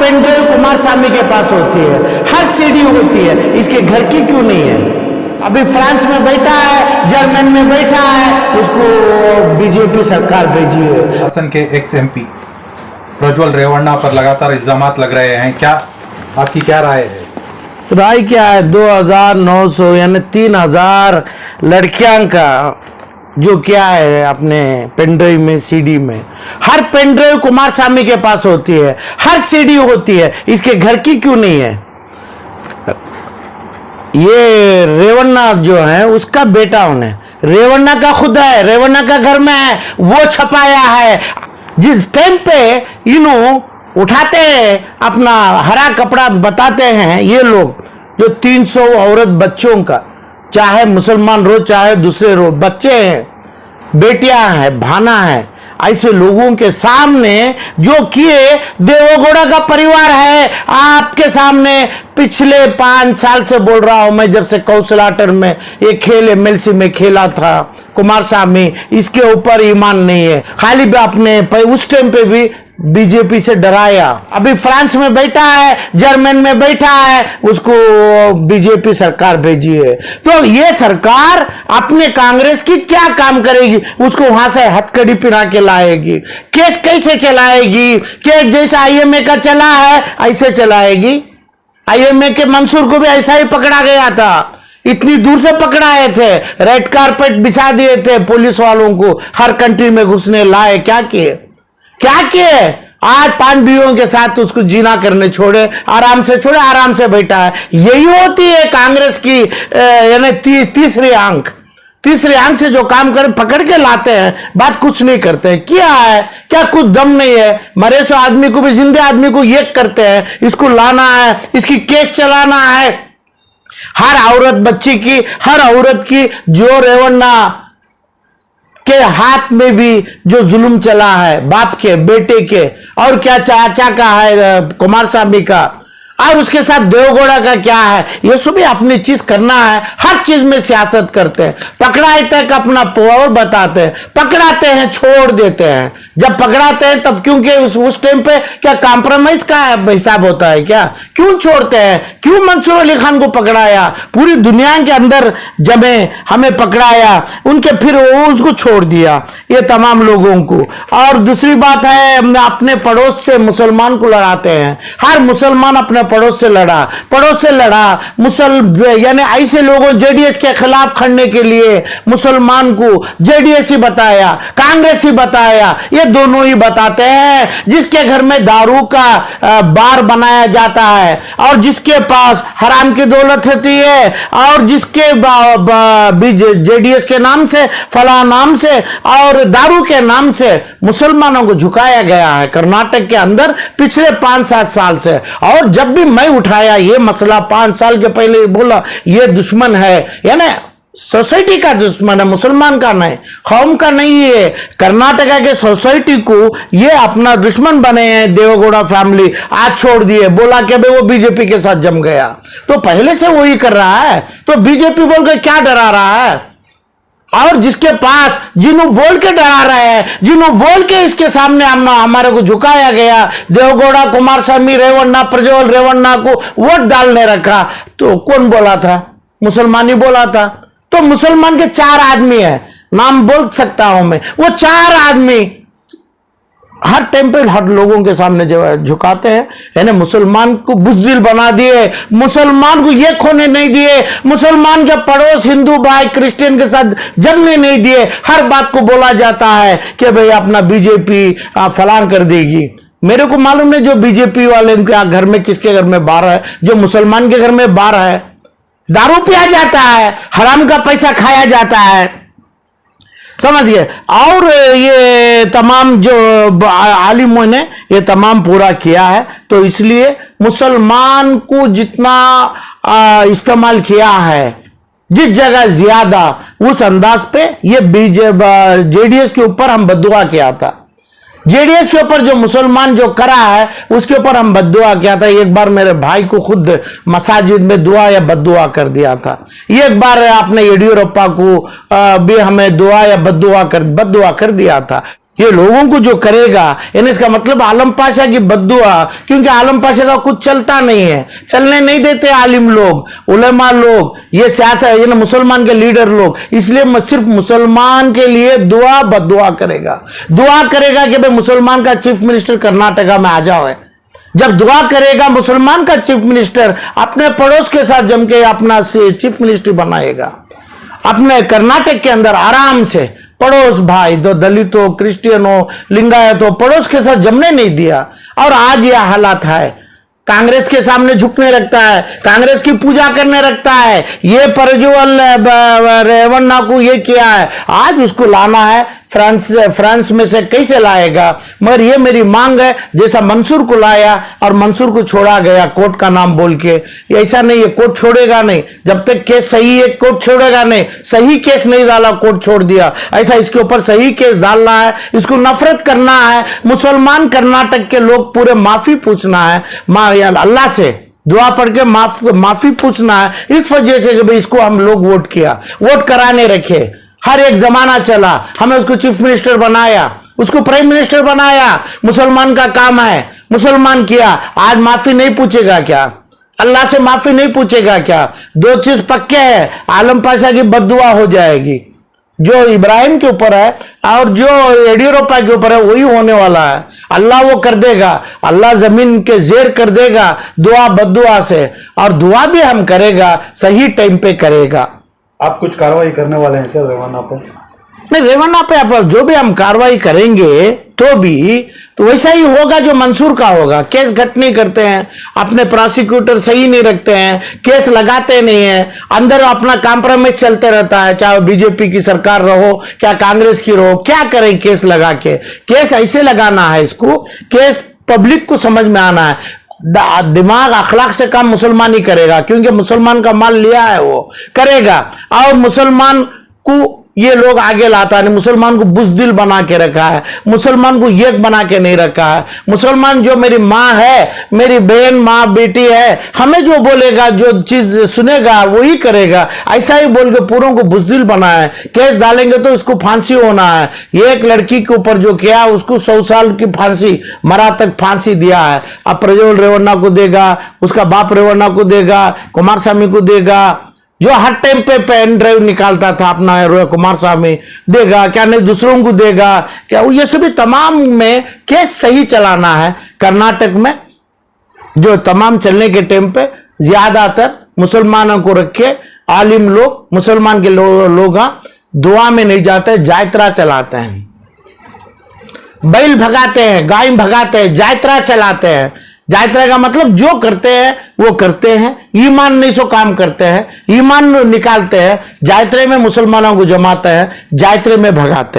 Pen drive Kumaraswamy के पास होती है, हर सीडी होती है, इसके घर की क्यों नहीं है? अभी फ्रांस में बैठा है, जर्मन में बैठा है, उसको बीजेपी सरकार भेजी है। हासन के एक्स एमपी प्रज्वल रेवन्ना पर लगातार इल्जामात लग रहे हैं, क्या आपकी क्या राय है? राय क्या है? 2900 यानी 3000 लड़कियां का जो क्या है अपने पेनड्राइव में, सीडी में, हर पेनड्राइव कुमारस्वामी के पास होती है, हर सीडी होती है, इसके घर की क्यों नहीं है? ये रेवन्ना जो है उसका बेटा उन्हें, रेवन्ना का खुद है, रेवन्ना का घर में है, वो छपाया है। जिस टाइम पे उठाते हैं अपना हरा कपड़ा बताते हैं ये लोग, जो 300 औरत बच्चों का, चाहे मुसलमान रो चाहे दूसरे रो, बच्चे हैं, बेटियां हैं, भाना है, ऐसे लोगों के सामने जो किए, देवगौड़ा का परिवार है आपके सामने। पिछले 5 साल से बोल रहा हूं मैं, जब से कौशलाटर में ये खेल एमएलसी में खेला था कुमारस्वामी, इसके ऊपर ईमान नहीं है। खाली आपने उस टाइम पे भी बीजेपी से डराया, अभी फ्रांस में बैठा है, जर्मन में बैठा है, उसको बीजेपी सरकार भेजी है। तो ये सरकार अपने कांग्रेस की क्या काम करेगी? उसको वहां से हथकड़ी पिरा के लाएगी, केस कैसे चलाएगी? केस जैसा आईएमए का चला है ऐसे चलाएगी। आईएमए के मंसूर को भी ऐसा ही पकड़ा गया था, इतनी दूर से पकड़ाए थे, रेड कारपेट बिछा दिए थे पुलिस वालों को, हर कंट्री में घुसने लाए। क्या किए? आज 5 बीवियों के साथ उसको जीना करने छोड़े, आराम से छोड़े, आराम से बैठा है। यही होती है कांग्रेस की यानी तीसरी आंख से जो काम कर पकड़ के लाते हैं, बात कुछ नहीं करते हैं। क्या है? क्या कुछ दम नहीं है? मरे सो आदमी को भी जिंदे आदमी को ये करते हैं, इसको लाना है, इसकी केस चलाना है। हर औरत बच्ची की, हर औरत की, जो रेवन्ना के हाथ में भी जो जुल्म चला है, बाप के, बेटे के, और क्या चाचा का है कुमारस्वामी का, और उसके साथ देवगौड़ा का क्या है, ये सभी अपनी चीज करना है। हर चीज में सियासत करते हैं, पकड़ाए तक अपना पावर बताते हैं, पकड़ाते हैं छोड़ देते हैं। जब पकड़ाते हैं तब, क्योंकि उस टाइम पे क्या कॉम्प्रोमाइज का हिसाब होता है क्या? क्यों छोड़ते हैं? क्यों मंसूर अली खान को पकड़ाया? पूरी दुनिया के अंदर जब हमें पकड़ाया, उनके फिर उसको छोड़ दिया, ये तमाम लोगों को। और दूसरी बात है, अपने पड़ोस से मुसलमान को लड़ाते हैं। हर मुसलमान अपने पड़ोस से लड़ा यानी ऐसे लोगों जेडीएस के खिलाफ खड़ने के लिए मुसलमान को जेडीएस ही बताया, कांग्रेस ही बताया, ये दोनों ही बताते हैं। जिसके घर में दारू का बार बनाया जाता है, और जिसके पास हराम की दौलत होती है, और जिसके जेडीएस के नाम से, फला नाम से, और दारू के नाम से मुसलमानों को झुकाया गया है कर्नाटक के अंदर पिछले 5-7 साल से। और जब भी मैं उठाया ये मसला 5 साल के पहले बोला, ये दुश्मन है, यानी सोसाइटी का दुश्मन है, मुसलमान का नहीं, कौम का नहीं है। कर्नाटका के सोसाइटी को ये अपना दुश्मन बने हैं देवगौड़ा फैमिली, आज छोड़ दिए, बोला कि भाई वो बीजेपी के साथ जम गया। तो पहले से वही कर रहा है, तो बीजेपी बोल के क्या डरा रहा है? और जिसके पास, जिन्हों बोल के डरा रहे हैं, जिन्हों बोल के इसके सामने हमारे को झुकाया गया, देवगौड़ा, कुमारस्वामी, रेवन्ना, प्रज्वल रेवन्ना को वोट डालने रखा, तो कौन बोला था? मुसलमान ही बोला था। तो मुसलमान के 4 आदमी है, नाम बोल सकता हूं मैं, वो 4 आदमी हर टाइम पे हर लोगों के सामने जो झुकाते हैं, यानी मुसलमान को बुज़दिल बना दिए, मुसलमान को ये खोने नहीं दिए, मुसलमान के पड़ोस हिंदू भाई क्रिश्चियन के साथ जमने नहीं दिए। हर बात को बोला जाता है कि भाई अपना बीजेपी फलां कर देगी। मेरे को मालूम है जो बीजेपी वाले उनके घर में, किसके घर में बार है, जो मुसलमान के घर में बार है, दारू पिया जाता है, हराम का पैसा खाया जाता है, समझ गए। और ये तमाम जो आलिमों ने ये तमाम पूरा किया है, तो इसलिए मुसलमान को जितना इस्तेमाल किया है, जिस जगह ज्यादा, उस अंदाज पे ये जेडीएस के ऊपर हम बद्दुआ किया था। जेडीएस के ऊपर जो मुसलमान जो करा है, उसके ऊपर हम बद्दुआ किया था। एक बार मेरे भाई को खुद मसाजिद में दुआ या बद्दुआ कर दिया था। एक बार आपने येडियुरप्पा को भी हमें दुआ या बद्दुआ कर दिया था। ये लोगों को जो करेगा, यानी इसका मतलब आलम पाशा की बद्दुआ, क्योंकि आलम पाशा का कुछ चलता नहीं है, चलने नहीं देते आलिम लोग, उलेमा लोग, ये सियासत, ये ना मुसलमान के लीडर लोग, इसलिए सिर्फ मुसलमान के लिए दुआ बद्दुआ करेगा कि भाई मुसलमान का चीफ मिनिस्टर कर्नाटका में आ जाओ है। जब दुआ करेगा मुसलमान का चीफ मिनिस्टर, अपने पड़ोस के साथ जम के अपना चीफ मिनिस्टर बनाएगा, अपने कर्नाटक के अंदर आराम से पड़ोस भाई, दो दलित हो, क्रिश्चियन हो, लिंगायत हो, पड़ोस के साथ जमने नहीं दिया। और आज यह हालात है, कांग्रेस के सामने झुकने लगता है, कांग्रेस की पूजा करने लगता है, ये प्रज्वल रेवन्ना को ये किया है, आज उसको लाना है फ्रांस में से कैसे लाएगा। मगर ये मेरी मांग है, जैसा मंसूर को लाया और मंसूर को छोड़ा गया कोर्ट का नाम बोल के, ऐसा नहीं है, कोर्ट छोड़ेगा नहीं जब तक केस सही है, कोर्ट छोड़ेगा नहीं, सही केस नहीं डाला कोर्ट छोड़ दिया, ऐसा इसके ऊपर सही केस डालना है, इसको नफरत करना है, मुसलमान कर्नाटक के लोग पूरे माफी पूछना है, अल्लाह से दुआ पढ़ के माफी पूछना है, इस वजह से कि भाई इसको हम लोग वोट किया, वोट कराने रखे, हर एक जमाना चला, हमें उसको चीफ मिनिस्टर बनाया, उसको प्राइम मिनिस्टर बनाया, मुसलमान का काम है, मुसलमान किया, आज माफी नहीं पूछेगा क्या? अल्लाह से माफी नहीं पूछेगा क्या? दो चीज पक्के है, आलम पाशा की बद्दुआ हो जाएगी, जो इब्राहिम के ऊपर है और जो येडियुरप्पा के ऊपर है वही होने वाला है। अल्लाह वो कर देगा, अल्लाह जमीन के जेर कर देगा दुआ बद्दुआ से, और दुआ भी हम करेगा, सही टाइम पे करेगा। आप कुछ कार्रवाई करने वाले हैं सर रेवन्ना पे? नहीं, रेवन्ना पे आप जो भी हम कार्रवाई करेंगे तो वैसा ही होगा जो मंसूर का होगा। केस घट नहीं करते हैं, अपने प्रोसिक्यूटर सही नहीं रखते हैं, केस लगाते नहीं है, अंदर अपना कॉम्प्रोमाइज चलते रहता है, चाहे बीजेपी की सरकार रहो क्या कांग्रेस की रहो, क्या करें केस लगा के? केस ऐसे लगाना है, इसको केस पब्लिक को समझ में आना है, दिमाग अखलाक से काम मुसलमान ही करेगा, क्योंकि मुसलमान का माल लिया है वो करेगा, और मुसलमान को ये लोग आगे लाता नहीं, मुसलमान को बुज़दिल बना के रखा है, मुसलमान को एक बना के नहीं रखा है। मुसलमान जो मेरी माँ है, मेरी बहन माँ बेटी है, हमें जो बोलेगा, जो चीज सुनेगा वही करेगा, ऐसा ही बोल के पूरों को बुज़दिल बना है। केस डालेंगे तो इसको फांसी होना है, एक लड़की के ऊपर जो किया उसको 100 साल की फांसी, मरा तक फांसी दिया है। अब प्रज्वल रेवन्ना को देगा, उसका बाप रेवन्ना को देगा, कुमारस्वामी को देगा, जो हर टाइम पे पेन ड्राइव निकालता था अपना कुमारस्वामी देगा क्या? नहीं दूसरों को देगा क्या? ये सभी तमाम में केस सही चलाना है कर्नाटक में, जो तमाम चलने के टाइम पे ज्यादातर मुसलमानों को रखे, आलिम लोग मुसलमान के लोग दुआ में नहीं जाते, जायत्रा चलाते हैं, बैल भगाते हैं, गाय भगाते हैं, जायत्रा चलाते हैं। जायत्रा का मतलब जो करते हैं वो करते हैं, ईमान नहीं सो काम करते हैं, ईमान निकालते हैं, जायत्रे में मुसलमानों को जमाते हैं, जायत्रे में भगाते हैं।